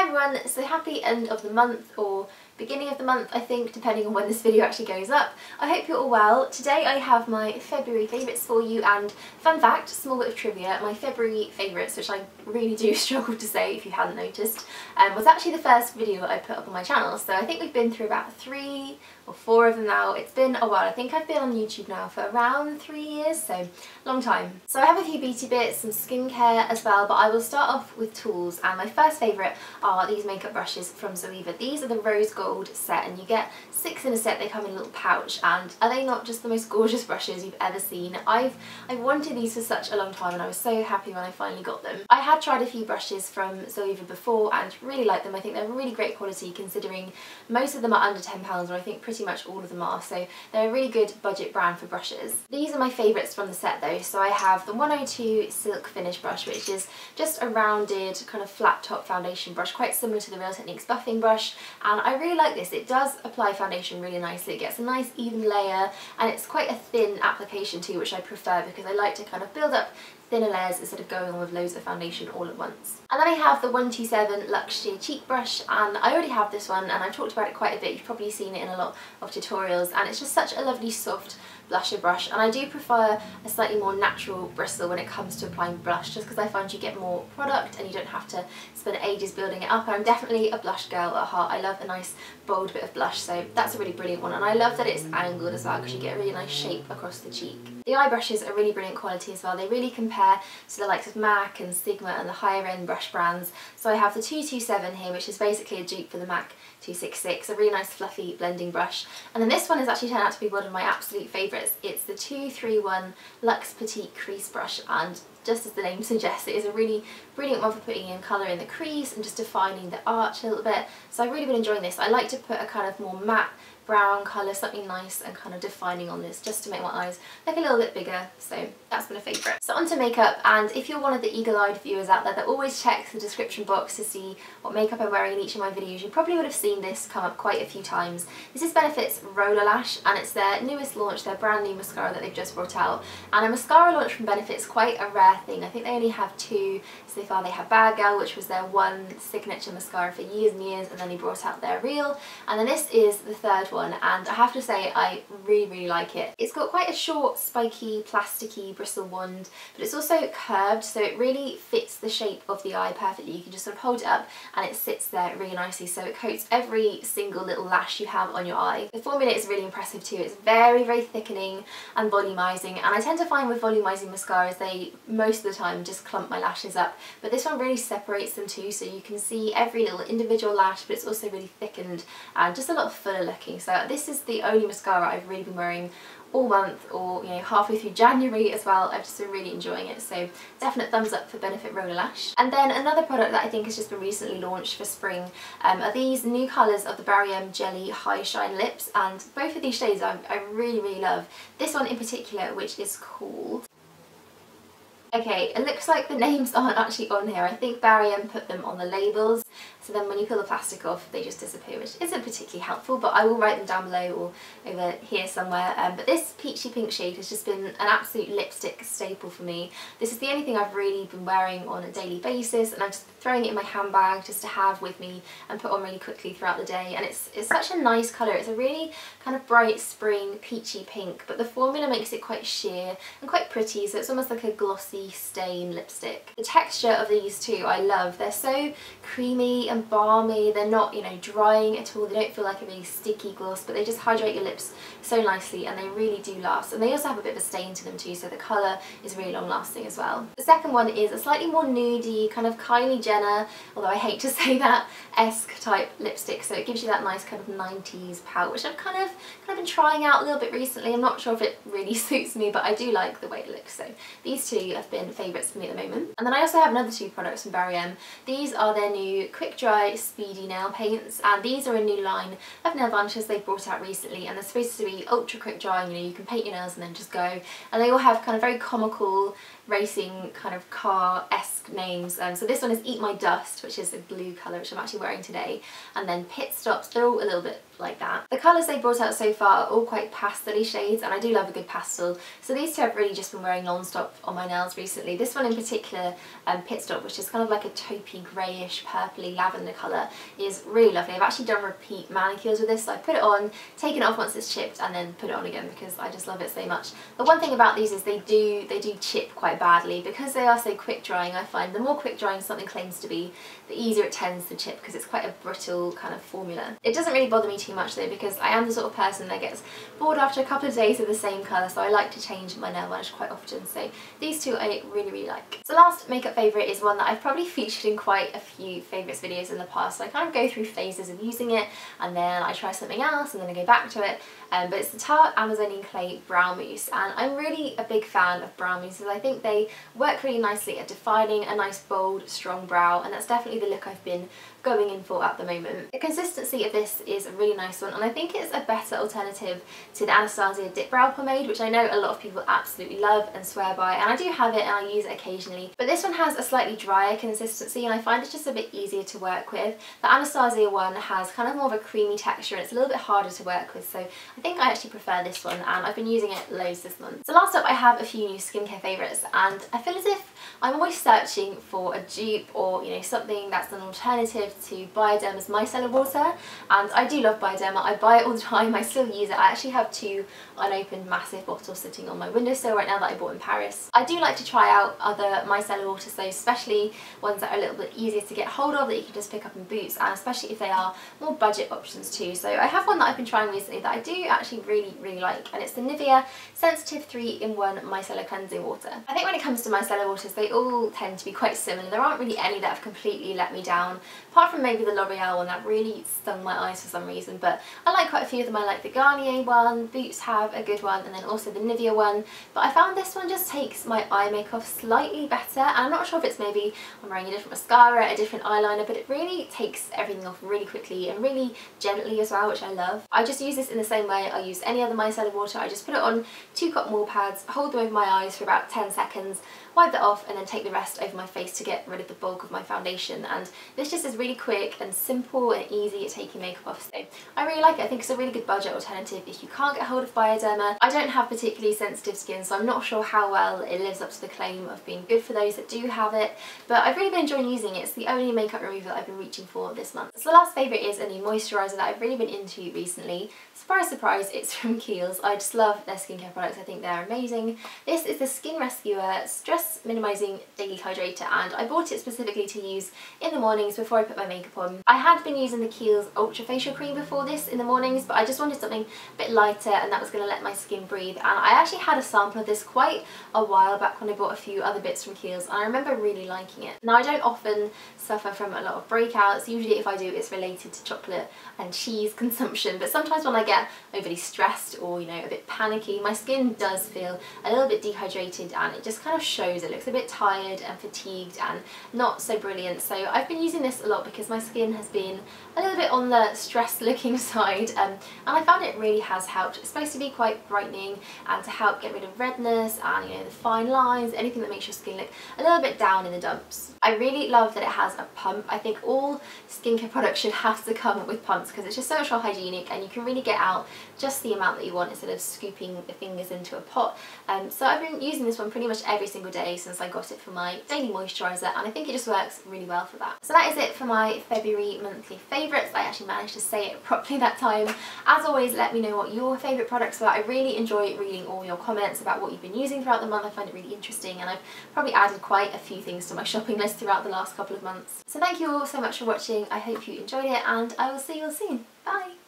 everyone, so happy end of the month, or beginning of the month I think, depending on when this video actually goes up. I hope you're all well. Today I have my February favourites for you, and fun fact, small bit of trivia, my February favourites, which I really do struggle to say if you hadn't noticed, was actually the first video I put up on my channel. So I think we've been through about 3 or 4 of them now. It's been a while. I think I've been on YouTube now for around 3 years, so long time. So I have a few beauty bits, some skincare as well, but I will start off with tools, and my first favourite are these makeup brushes from Zoeva. These are the rose gold set, and you get 6 in a set. They come in a little pouch, and are they not just the most gorgeous brushes you've ever seen? I've wanted these for such a long time, and I was so happy when I finally got them. I had tried a few brushes from Zoeva before and really like them. I think they're really great quality considering most of them are under £10, or I think pretty much all of them are, so they're a really good budget brand for brushes. These are my favourites from the set though. So I have the 102 Silk Finish brush, which is just a rounded kind of flat top foundation brush, quite similar to the Real Techniques buffing brush, and I really like this. It does apply foundation really nicely. It gets a nice even layer, and it's quite a thin application too, which I prefer because I like to kind of build up thinner layers instead of going on with loads of foundation all at once. And then I have the 127 Luxe Sheer Cheek Brush, and I already have this one and I've talked about it quite a bit. You've probably seen it in a lot of tutorials, and it's just such a lovely soft blusher brush, and I do prefer a slightly more natural bristle when it comes to applying blush, just because I find you get more product and you don't have to spend ages building it up. And I'm definitely a blush girl at heart. I love a nice bold bit of blush, so that's a really brilliant one, and I love that it's angled as well because you get a really nice shape across the cheek. The eye brushes are really brilliant quality as well. They really compare to the likes of MAC and Sigma and the higher end brush brands. So I have the 227 here, which is basically a dupe for the MAC 266, a really nice fluffy blending brush. And then this one has actually turned out to be one of my absolute favourites. It's the 231 Luxe Petite Crease Brush, and just as the name suggests, it is a really brilliant one for putting in colour in the crease and just defining the arch a little bit. So I've really been enjoying this. I like to put a kind of more matte brown colour, something nice and kind of defining on this, just to make my eyes look a little bit bigger, so that's been a favourite. So onto makeup, and if you're one of the eagle-eyed viewers out there that always checks the description box to see what makeup I'm wearing in each of my videos, you probably would have seen this come up quite a few times. This is Benefit's Roller Lash, and it's their newest launch, their brand new mascara that they've just brought out. And a mascara launch from Benefit is quite a rare thing. I think they only have 2 so far. They have Bad Girl, which was their one signature mascara for years and years, and then they brought out their Real, and then this is the 3rd one, and I have to say I really like it. It's got quite a short, spiky, plasticky bristle wand, but it's also curved, so it really fits the shape of the eye perfectly. You can just sort of hold it up and it sits there really nicely, so it coats every single little lash you have on your eye. The formula is really impressive too. It's very thickening and volumizing, and I tend to find with volumizing mascaras they most of the time just clump my lashes up, but this one really separates them too, so you can see every little individual lash, but it's also really thickened and just a lot fuller looking. So this is the only mascara I've really been wearing all month, or you know, halfway through January as well. I've just been really enjoying it, so definite thumbs up for Benefit Roller Lash. And then another product that I think has just been recently launched for spring are these new colours of the Barry M Jelly High Shine Lips, and both of these shades I really love. This one in particular, which is called... Okay, it looks like the names aren't actually on here. I think Barry M put them on the labels, so then when you peel the plastic off they just disappear, which isn't particularly helpful, but I will write them down below or over here somewhere. But this peachy pink shade has just been an absolute lipstick staple for me. This is the only thing I've really been wearing on a daily basis, and I'm just throwing it in my handbag just to have with me and put on really quickly throughout the day. And it's such a nice colour. It's a really kind of bright spring peachy pink, but the formula makes it quite sheer and quite pretty, so it's almost like a glossy stain lipstick. The texture of these too I love. They're so creamy and balmy. They're not, you know, drying at all. They don't feel like a really sticky gloss, but they just hydrate your lips so nicely, and they really do last. And they also have a bit of a stain to them too, so the colour is really long lasting as well. The second one is a slightly more nudie, kind of Kylie Jenner, although I hate to say that, esque type lipstick. So it gives you that nice kind of 90s pout, which I've kind of been trying out a little bit recently. I'm not sure if it really suits me, but I do like the way it looks. So these two have been favourites for me at the moment. And then I also have another 2 products from Barry M. These are their new Quick Dry Speedy nail paints, and these are a new line of nail varnishes they've brought out recently, and they're supposed to be ultra quick drying. You know, you can paint your nails and then just go, and they all have kind of very comical racing kind of car-esque names. So this one is Eat My Dust, which is a blue colour, which I'm actually wearing today, and then Pit Stops. They're all a little bit like that. The colours they've brought out so far are all quite pastel-y shades, and I do love a good pastel, so these two I've really just been wearing non-stop on my nails recently. This one in particular, Pit Stop, which is kind of like a taupey greyish purpley lavender colour, is really lovely. I've actually done repeat manicures with this, so I put it on, taken it off once it's chipped, and then put it on again because I just love it so much. The one thing about these is they do chip quite badly. Because they are so quick drying, I find the more quick drying something claims to be, the easier it tends to chip because it's quite a brittle kind of formula. It doesn't really bother me too much though, because I am the sort of person that gets bored after a couple of days of the same colour, so I like to change my nail varnish quite often. So these two I really like. So last makeup favourite is one that I've probably featured in quite a few favourites videos in the past. So I kind of go through phases of using it, and then I try something else, and then I go back to it. But it's the Tarte Amazonian Clay Brow Mousse, and I'm really a big fan of brow mousses. I think they work really nicely at defining a nice bold strong brow, and that's definitely the look I've been going in for at the moment. The consistency of this is a really nice one, and I think it's a better alternative to the Anastasia Dip Brow Pomade, which I know a lot of people absolutely love and swear by, and I do have it and I use it occasionally. But this one has a slightly drier consistency, and I find it's just a bit easier to work with. The Anastasia one has kind of more of a creamy texture, and it's a little bit harder to work with, so I think I actually prefer this one, and I've been using it loads this month. So last up, I have a few new skincare favourites, and I feel as if I'm always searching for a dupe or, you know, something that's an alternative to Bioderma's Micellar water, and I do love Bioderma. I buy it all the time, I still use it. I actually have two unopened massive bottles sitting on my windowsill right now that I bought in Paris. I do like to try out other Micellar waters though, especially ones that are a little bit easier to get hold of, that you can just pick up in Boots, and especially if they are more budget options too. So I have one that I've been trying recently that I do actually really like, and it's the Nivea Sensitive 3-in-1 Micellar Cleansing Water. I think when it comes to micellar waters, they all tend to be quite similar. There aren't really any that have completely let me down, apart from maybe the L'Oreal one that really stung my eyes for some reason, but I like quite a few of them. I like the Garnier one, Boots have a good one, and then also the Nivea one, but I found this one just takes my eye makeup slightly better, and I'm not sure if it's maybe I'm wearing a different mascara, a different eyeliner, but it really takes everything off really quickly and really gently as well, which I love. I just use this in the same way I use any other micellar water. I just put it on 2 cotton wool pads, hold them over my eyes for about 10 seconds, wipe that off, and then take the rest over my face to get rid of the bulk of my foundation. And this just is really quick and simple and easy at taking makeup off, so I really like it. I think it's a really good budget alternative if you can't get hold of Bioderma. I don't have particularly sensitive skin, so I'm not sure how well it lives up to the claim of being good for those that do have it, but I've really been enjoying using it. It's the only makeup remover that I've been reaching for this month. So the last favourite is a new moisturiser that I've really been into recently. Surprise, surprise, it's from Kiehls. I just love their skincare products. I think they're amazing. This is the Skin Rescuer Stress Minimising Daily Hydrator, and I bought it specifically to use in the mornings before I put my makeup on. I had been using the Kiehls Ultra Facial Cream before this in the mornings, but I just wanted something a bit lighter and that was going to let my skin breathe, and I actually had a sample of this quite a while back when I bought a few other bits from Kiehls, and I remember really liking it. Now, I don't often suffer from a lot of breakouts. Usually if I do, it's related to chocolate and cheese consumption, but sometimes when I get overly stressed or, you know, a bit panicky, my skin does feel a little bit dehydrated, and it just kind of shows. It looks a bit tired and fatigued and not so brilliant. So I've been using this a lot because my skin has been a little bit on the stressed looking side, and I found it really has helped. It's supposed to be quite brightening and to help get rid of redness and, you know, the fine lines, anything that makes your skin look a little bit down in the dumps. I really love that it has a pump. I think all skincare products should have to come with pumps because it's just so much more hygienic, and you can really get out just the amount that you want instead of scooping the fingers into a pot. So I've been using this one pretty much every single day since I got it for my daily moisturiser, and I think it just works really well for that. So that is it for my February monthly favourites. I actually managed to say it properly that time. As always, let me know what your favourite products were. I really enjoy reading all your comments about what you've been using throughout the month. I find it really interesting, and I've probably added quite a few things to my shopping list throughout the last couple of months. So thank you all so much for watching. I hope you enjoyed it, and I will see you all soon. Bye!